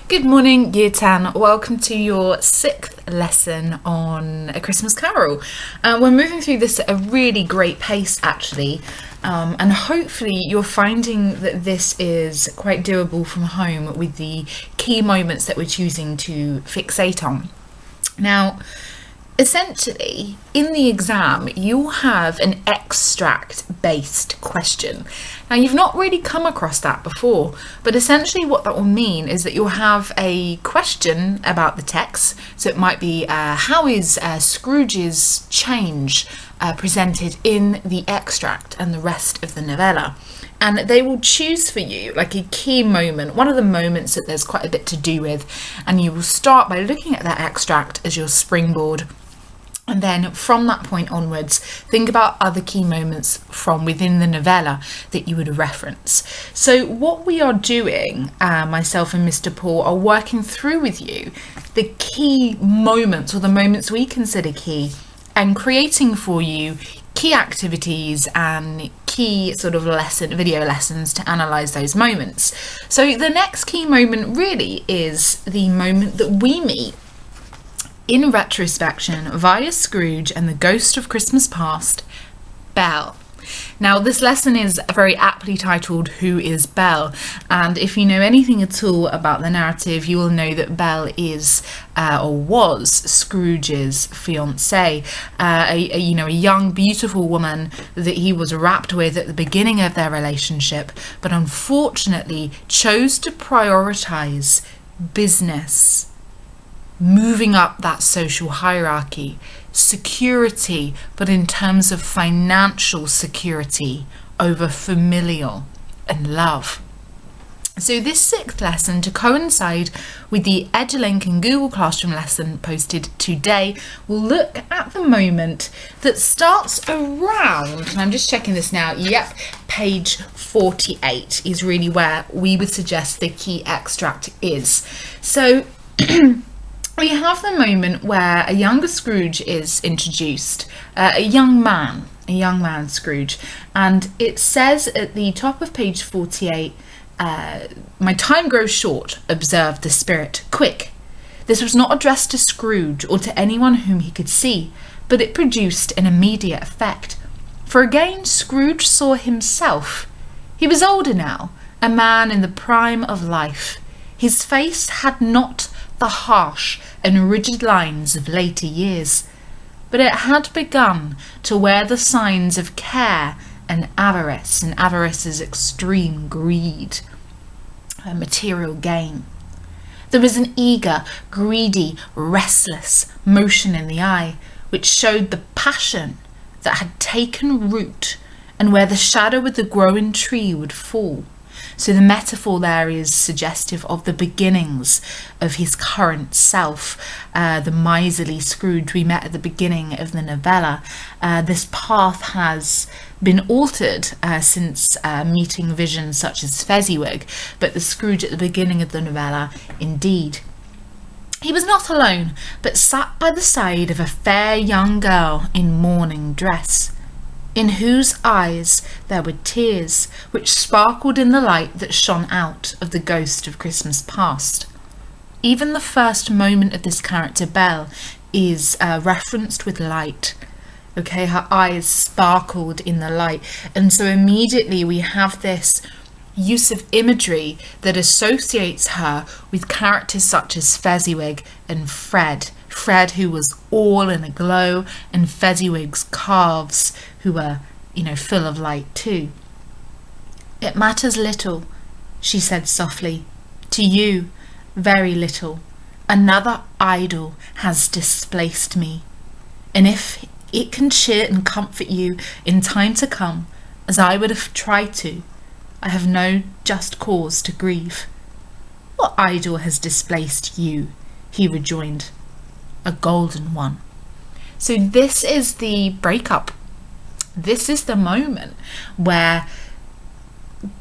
Good morning, Year 10. Welcome to your 6th lesson on A Christmas Carol. We're moving through this at a really great pace, actually, and hopefully you're finding that this is quite doable from home with the key moments that we're choosing to fixate on. Now, essentially, in the exam, you'll have an extract-based question. Now, you've not really come across that before, but essentially what that will mean is that you'll have a question about the text. So it might be, how is Scrooge's change presented in the extract and the rest of the novella? And they will choose for you like a key moment, one of the moments that there's quite a bit to do with, and you will start by looking at that extract as your springboard. And then from that point onwards, think about other key moments from within the novella that you would reference. So what we are doing, myself and Mr. Paul are working through with you the key moments, or the moments we consider key, and creating for you key activities and key sort of video lessons to analyse those moments. So the next key moment really is the moment that we meet in retrospection via Scrooge and the ghost of Christmas past, Belle. Now, this lesson is very aptly titled, Who is Belle? And if you know anything at all about the narrative, you will know that Belle is, or was, Scrooge's fiancée, a young, beautiful woman that he was wrapped with at the beginning of their relationship, but unfortunately chose to prioritise business, moving up that social hierarchy, security, but in terms of financial security over familial and love. So this 6th lesson, to coincide with the Edulink and Google Classroom lesson posted today, will look at the moment that starts around, and I'm just checking this now, page 48 is really where we would suggest the key extract is. So we have the moment where a younger Scrooge is introduced, a young man Scrooge, and it says at the top of page 48, my time grows short, observed the spirit. Quick. This was not addressed to Scrooge or to anyone whom he could see, but it produced an immediate effect. For again Scrooge saw himself. He was older now, a man in the prime of life. His face had not the harsh and rigid lines of later years, but it had begun to wear the signs of care and avarice is extreme greed, material gain. There was an eager, greedy, restless motion in the eye, which showed the passion that had taken root and where the shadow of the growing tree would fall. So the metaphor there is suggestive of the beginnings of his current self, the miserly Scrooge we met at the beginning of the novella. This path has been altered since meeting visions such as Fezziwig, but the Scrooge at the beginning of the novella, indeed. He was not alone, but sat by the side of a fair young girl in mourning dress, in whose eyes there were tears which sparkled in the light that shone out of the ghost of Christmas past. Even the first moment of this character, Belle, is referenced with light. Okay, her eyes sparkled in the light, and so immediately we have this use of imagery that associates her with characters such as Fezziwig and Fred, who was all in a glow, and Fezziwig's calves, who were, full of light too. It matters little, she said softly. To you, very little. Another idol has displaced me. And if it can cheer and comfort you in time to come, as I would have tried to, I have no just cause to grieve. What idol has displaced you? He rejoined. A golden one. So this is the breakup. This is the moment where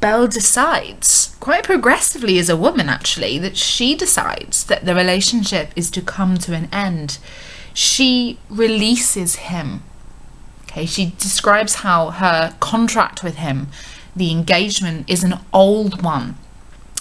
Belle decides, quite progressively as a woman actually, that she decides that the relationship is to come to an end. She releases him. Okay, she describes how her contract with him, the engagement, is an old one.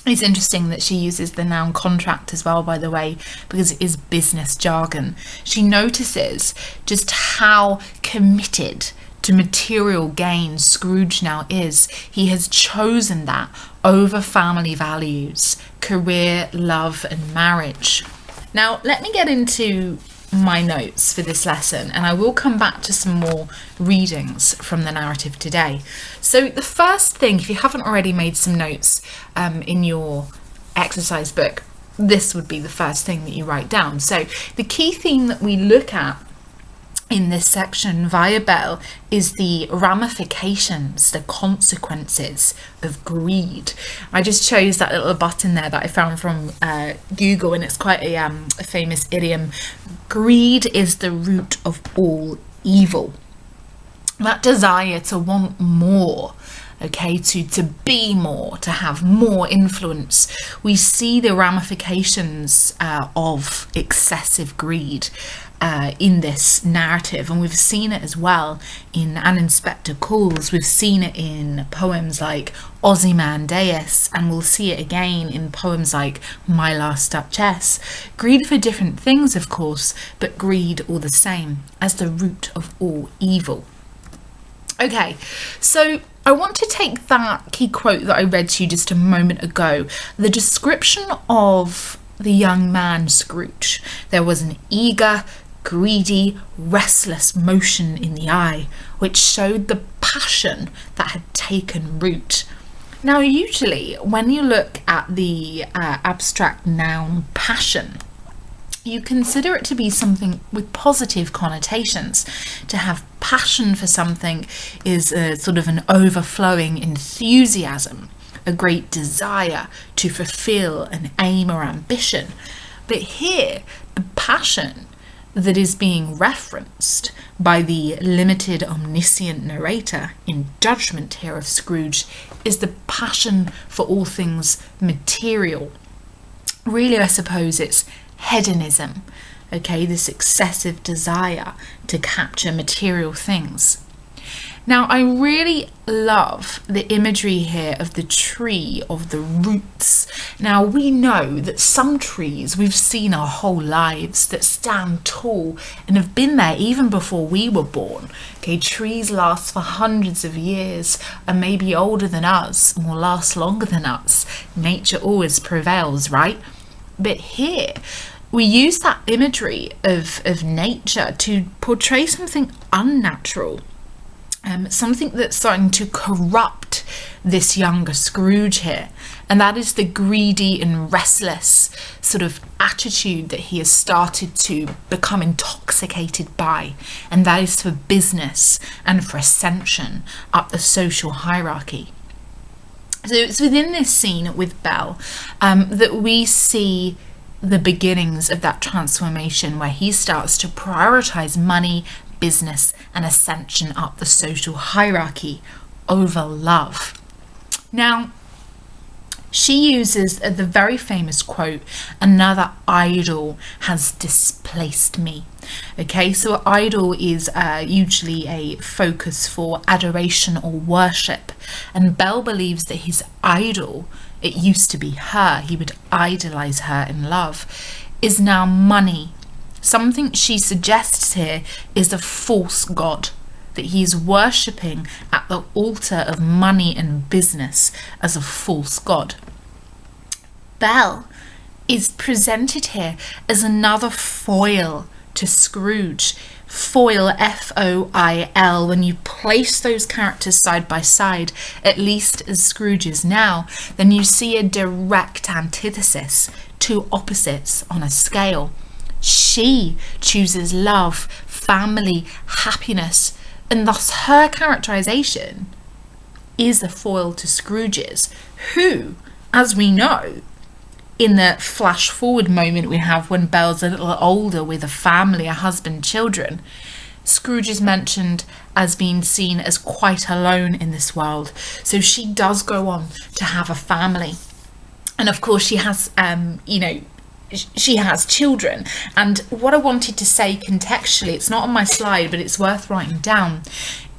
It's interesting that she uses the noun contract as well, by the way, because it is business jargon. She notices just how committed to material gain Scrooge now is. He has chosen that over family values, career, love, and marriage. Now, let me get into my notes for this lesson, and I will come back to some more readings from the narrative today. So the first thing, if you haven't already made some notes in your exercise book, this would be the first thing that you write down. So the key theme that we look at in this section via Belle is the ramifications, the consequences of greed. I just chose that little button there that I found from Google, and it's quite a famous idiom. Greed is the root of all evil. That desire to want more, okay, to be more, to have more influence. We see the ramifications of excessive greed in this narrative, and we've seen it as well in An Inspector Calls. We've seen it in poems like Ozymandias, and we'll see it again in poems like My Last Duchess. Greed for different things, of course, but greed all the same as the root of all evil. Okay, so I want to take that key quote that I read to you just a moment ago, the description of the young man Scrooge. There was an eager, greedy, restless motion in the eye, which showed the passion that had taken root. Now, usually when you look at the abstract noun passion, you consider it to be something with positive connotations. To have passion for something is a sort of an overflowing enthusiasm, a great desire to fulfill an aim or ambition. But here, the passion that is being referenced by the limited omniscient narrator in judgment here of Scrooge is the passion for all things material. Really, I suppose it's hedonism, okay, this excessive desire to capture material things. Now, I really love the imagery here of the tree, of the roots. Now, we know that some trees we've seen our whole lives that stand tall and have been there even before we were born. Okay, trees last for hundreds of years and may be older than us and will last longer than us. Nature always prevails, right? But here, we use that imagery of nature to portray something unnatural. Something that's starting to corrupt this younger Scrooge here, and that is the greedy and restless sort of attitude that he has started to become intoxicated by, and that is for business and for ascension up the social hierarchy. So it's within this scene with Belle that we see the beginnings of that transformation, where he starts to prioritize money, business, and ascension up the social hierarchy over love. Now, she uses the very famous quote, "Another idol has displaced me." Okay, so idol is usually a focus for adoration or worship, and Belle believes that his idol, it used to be her, he would idolize her in love, is now money. Something she suggests here is a false god that he is worshipping at the altar of money and business as a false god. Belle is presented here as another foil to Scrooge. Foil, F-O-I-L. When you place those characters side by side, at least as Scrooge is now, then you see a direct antithesis, two opposites on a scale. She chooses love, family, happiness, and thus her characterization is a foil to Scrooge's, who, as we know, in the flash forward moment we have when Belle's a little older with a family, a husband, children, Scrooge is mentioned as being seen as quite alone in this world. So she does go on to have a family. And of course she has, she has children. And what I wanted to say contextually, it's not on my slide, but it's worth writing down,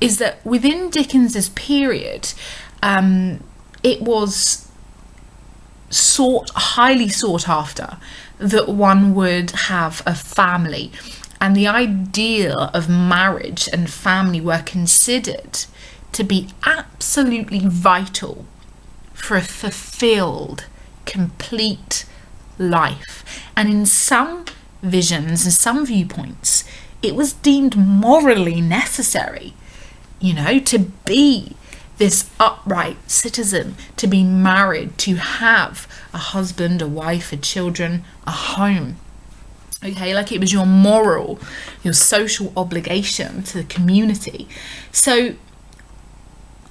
is that within Dickens's period, it was highly sought after that one would have a family, and the idea of marriage and family were considered to be absolutely vital for a fulfilled, complete life. And in some visions and some viewpoints, it was deemed morally necessary, to be this upright citizen, to be married, to have a husband, a wife, a children, a home. Okay, like it was your moral, your social obligation to the community. So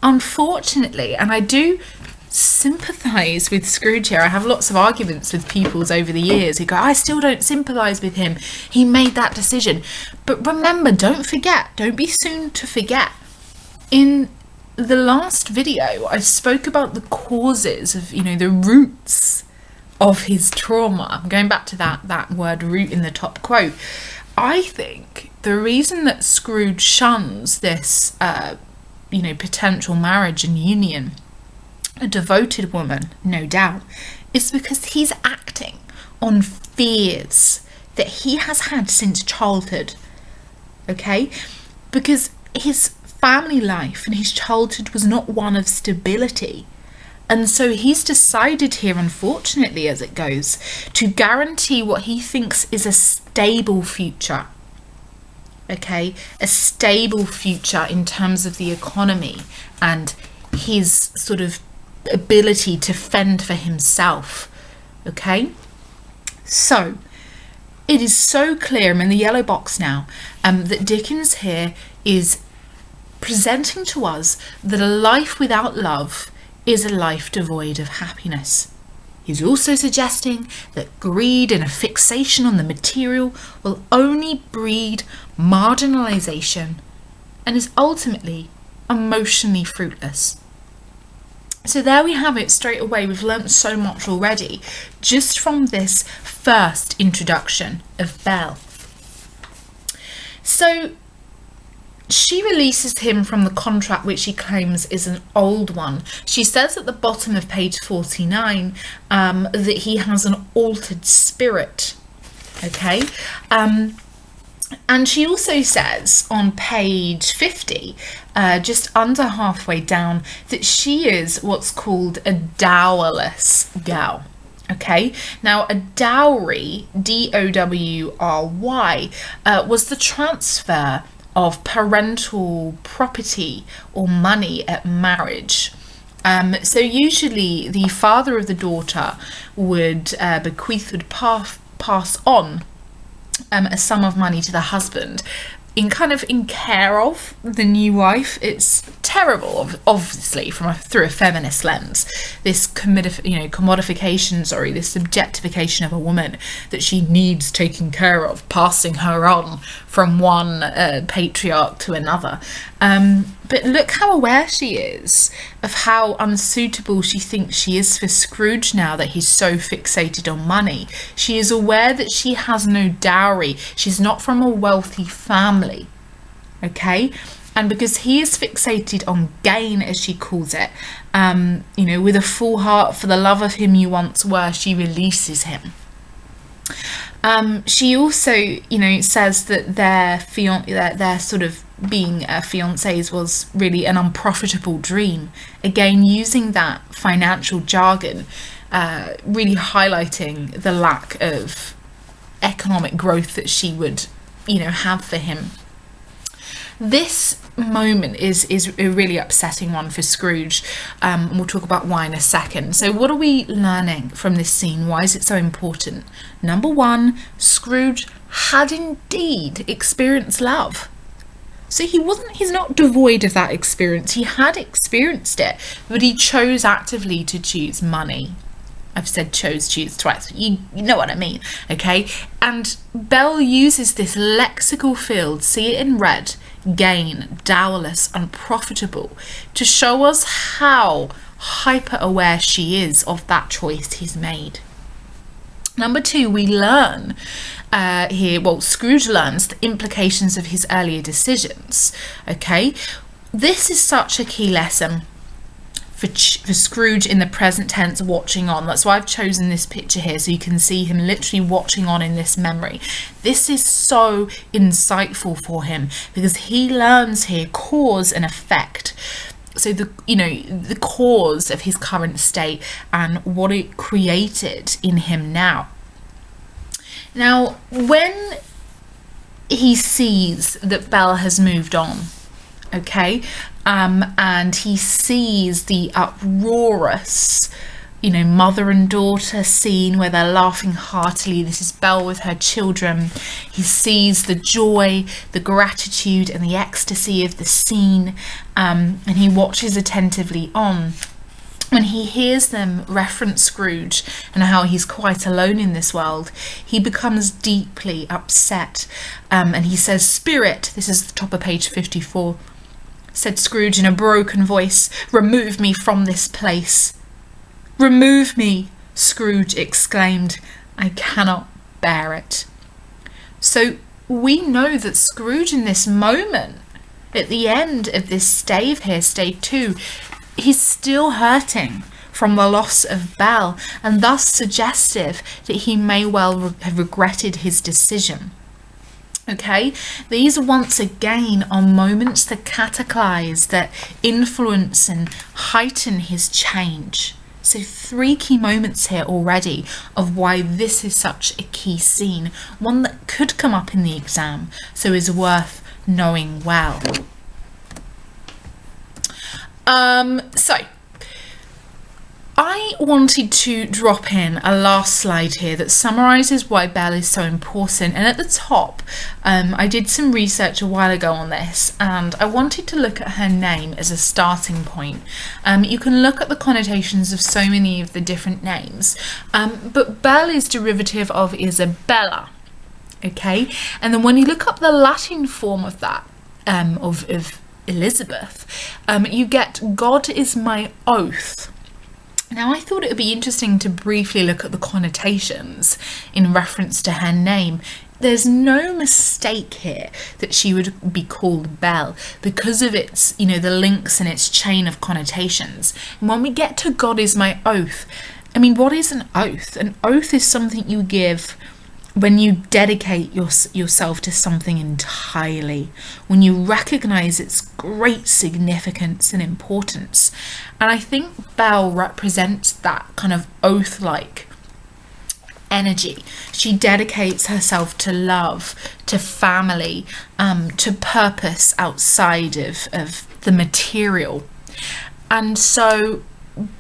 unfortunately, and I do sympathise with Scrooge here. I have lots of arguments with people over the years who go, I still don't sympathise with him. He made that decision. But remember, don't be soon to forget. In the last video, I spoke about the causes of, the roots of his trauma. I'm going back to that word root in the top quote. I think the reason that Scrooge shuns this, potential marriage and union, a devoted woman, no doubt, is because he's acting on fears that he has had since childhood. Okay? Because his family life and his childhood was not one of stability. And so he's decided here, unfortunately, as it goes, to guarantee what he thinks is a stable future. Okay? A stable future in terms of the economy and his sort of ability to fend for himself. Okay? So, it is so clear, I'm in the yellow box now, that Dickens here is presenting to us that a life without love is a life devoid of happiness. He's also suggesting that greed and a fixation on the material will only breed marginalisation and is ultimately emotionally fruitless. So there we have it straight away. We've learnt so much already just from this first introduction of Belle. So she releases him from the contract which she claims is an old one. She says at the bottom of page 49 that he has an altered spirit. Okay? And she also says on page 50, just under halfway down, that she is what's called a dowerless gal. Okay, now a dowry, D-O-W-R-Y, was the transfer of parental property or money at marriage. So usually the father of the daughter would pass on a sum of money to the husband in care of the new wife. It's terrible, obviously, through a feminist lens, this commodification, this objectification of a woman that she needs taking care of, passing her on from one patriarch to another. But look how aware she is of how unsuitable she thinks she is for Scrooge now that he's so fixated on money. She is aware that she has no dowry. She's not from a wealthy family. Okay? And because he is fixated on gain, as she calls it, with a full heart for the love of him you once were, she releases him. She also, says that their sort of being fiancés was really an unprofitable dream. Again, using that financial jargon, really highlighting the lack of economic growth that she would, have for him. This moment is a really upsetting one for Scrooge. And we'll talk about why in a second. So what are we learning from this scene? Why is it so important? Number one, Scrooge had indeed experienced love. So he's not devoid of that experience. He had experienced it, but he chose actively to choose money. I've said choose twice. You know what I mean, okay? And Belle uses this lexical field, see it in red, gain, dowerless, unprofitable, to show us how hyper aware she is of that choice he's made. Number two, we learn Scrooge learns the implications of his earlier decisions, okay? This is such a key lesson for Scrooge in the present tense, watching on. That's why I've chosen this picture here, so you can see him literally watching on in this memory. This is so insightful for him because he learns here cause and effect. So the cause of his current state and what it created in him now. Now, when he sees that Belle has moved on, okay, and he sees the uproarious, mother and daughter scene where they're laughing heartily. This is Belle with her children. He sees the joy, the gratitude, and the ecstasy of the scene, and he watches attentively on. When he hears them reference Scrooge and how he's quite alone in this world, he becomes deeply upset, and he says, "Spirit," this is the top of page 54, said Scrooge in a broken voice, "remove me from this place." "Remove me," Scrooge exclaimed. "I cannot bear it." So we know that Scrooge in this moment, at the end of this stave here, stave 2, he's still hurting from the loss of Belle, and thus suggestive that he may well have regretted his decision. Okay, these once again are moments that catalyze, that influence and heighten his change. So 3 key moments here already of why this is such a key scene, one that could come up in the exam, so is worth knowing well. So I wanted to drop in a last slide here that summarises why Belle is so important, and at the top I did some research a while ago on this, and I wanted to look at her name as a starting point. You can look at the connotations of so many of the different names, but Belle is derivative of Isabella, okay, and then when you look up the Latin form of that, of Elizabeth, you get "God is my oath." Now, I thought it would be interesting to briefly look at the connotations in reference to her name. There's no mistake here that she would be called Belle because of its, the links in its chain of connotations. And when we get to "God is my oath," what is an oath? An oath is something you give when you dedicate yourself to something entirely, when you recognise its great significance and importance. And I think Belle represents that kind of oath-like energy. She dedicates herself to love, to family, to purpose outside of the material. And so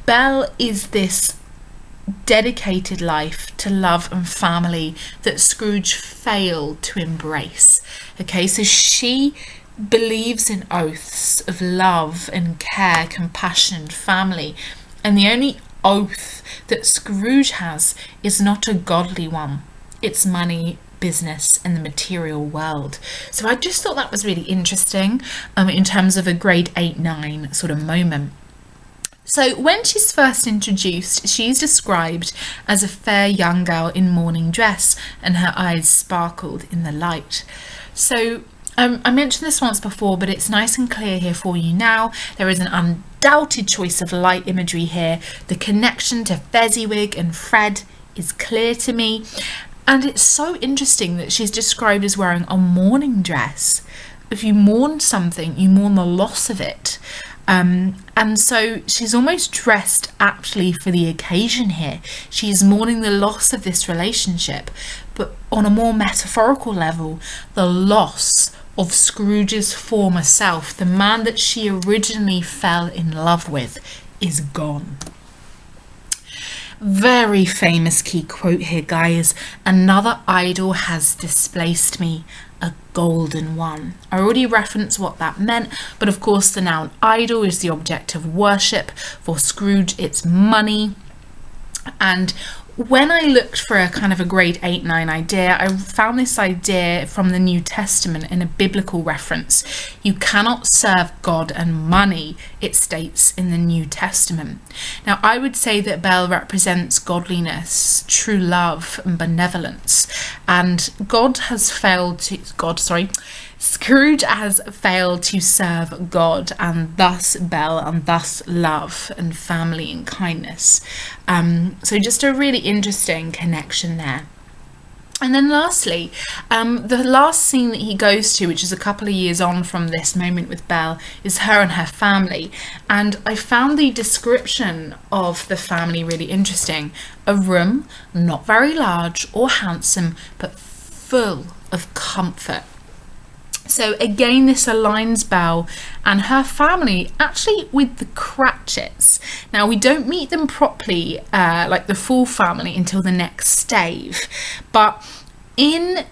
Belle is this dedicated life to love and family that Scrooge failed to embrace. Okay, so she believes in oaths of love and care, compassion, and family, and the only oath that Scrooge has is not a godly one. It's money, business, and the material world. So I just thought that was really interesting in terms of a grade 8-9 sort of moment. So when she's first introduced, she's described as a fair young girl in mourning dress, and her eyes sparkled in the light. So I mentioned this once before, but it's nice and clear here for you now. There is an undoubted choice of light imagery here. The connection to Fezziwig and Fred is clear to me. And it's so interesting that she's described as wearing a mourning dress. If you mourn something, you mourn the loss of it. And so she's almost dressed aptly for the occasion here. She's mourning the loss of this relationship, but on a more metaphorical level, the loss of Scrooge's former self, the man that she originally fell in love with, is gone. Very famous key quote here, guys. "Another idol has displaced me, a golden one." I already referenced what that meant, but of course the noun idol is the object of worship. For Scrooge, it's money. And when I looked for a kind of a grade 8-9 idea, I found this idea from the New Testament in a biblical reference. You cannot serve God and money, it states in the New Testament. Now, I would say that Belle represents godliness, true love, and benevolence. And Scrooge has failed to serve God and thus Belle, and thus love and family and kindness. So just a really interesting connection there. And then lastly, the last scene that he goes to, which is a couple of years on from this moment with Belle, is her and her family. And I found the description of the family really interesting. A room, not very large or handsome, but full of comfort. So again, this aligns Belle and her family actually with the Cratchits. Now, we don't meet them properly, like the full family, until the next stave. But in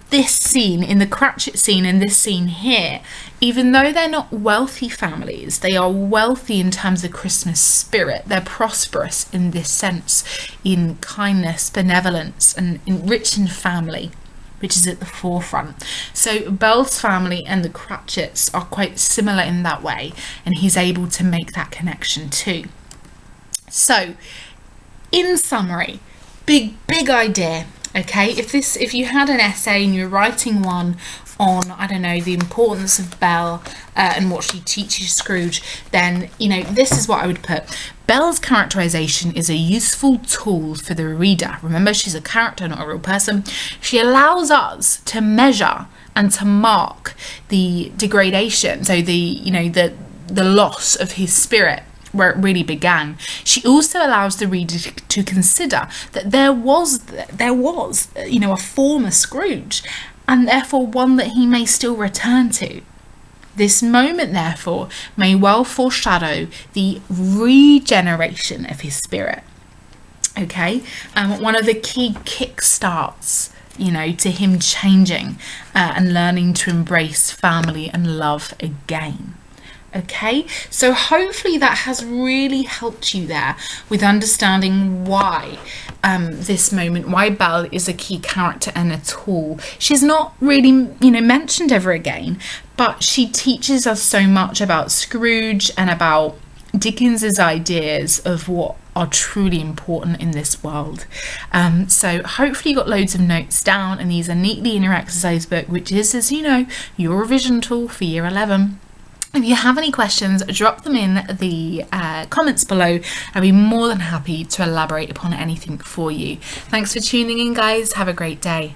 this scene, in the Cratchit scene, in this scene here, even though they're not wealthy families, they are wealthy in terms of Christmas spirit. They're prosperous in this sense, in kindness, benevolence, and rich in family, which is at the forefront. So Belle's family and the Cratchits are quite similar in that way, and he's able to make that connection too. So, in summary, big idea. Okay, if you had an essay and you're writing one on, I don't know, the importance of Belle and what she teaches Scrooge, then, this is what I would put. Belle's characterization is a useful tool for the reader. Remember, she's a character, not a real person. She allows us to measure and to mark the degradation, so the loss of his spirit, where it really began. She also allows the reader to consider that there was a former Scrooge, and therefore one that he may still return to. This moment, therefore, may well foreshadow the regeneration of his spirit. Okay, one of the key kickstarts, to him changing and learning to embrace family and love again. Okay, so hopefully that has really helped you there with understanding why this moment, why Belle is a key character and a tool. She's not really, mentioned ever again, but she teaches us so much about Scrooge and about Dickens's ideas of what are truly important in this world. So hopefully you got loads of notes down, and these are neatly in your exercise book, which is, as you know, your revision tool for year 11. If you have any questions, drop them in the comments below. I'd be more than happy to elaborate upon anything for you. Thanks for tuning in, guys. Have a great day.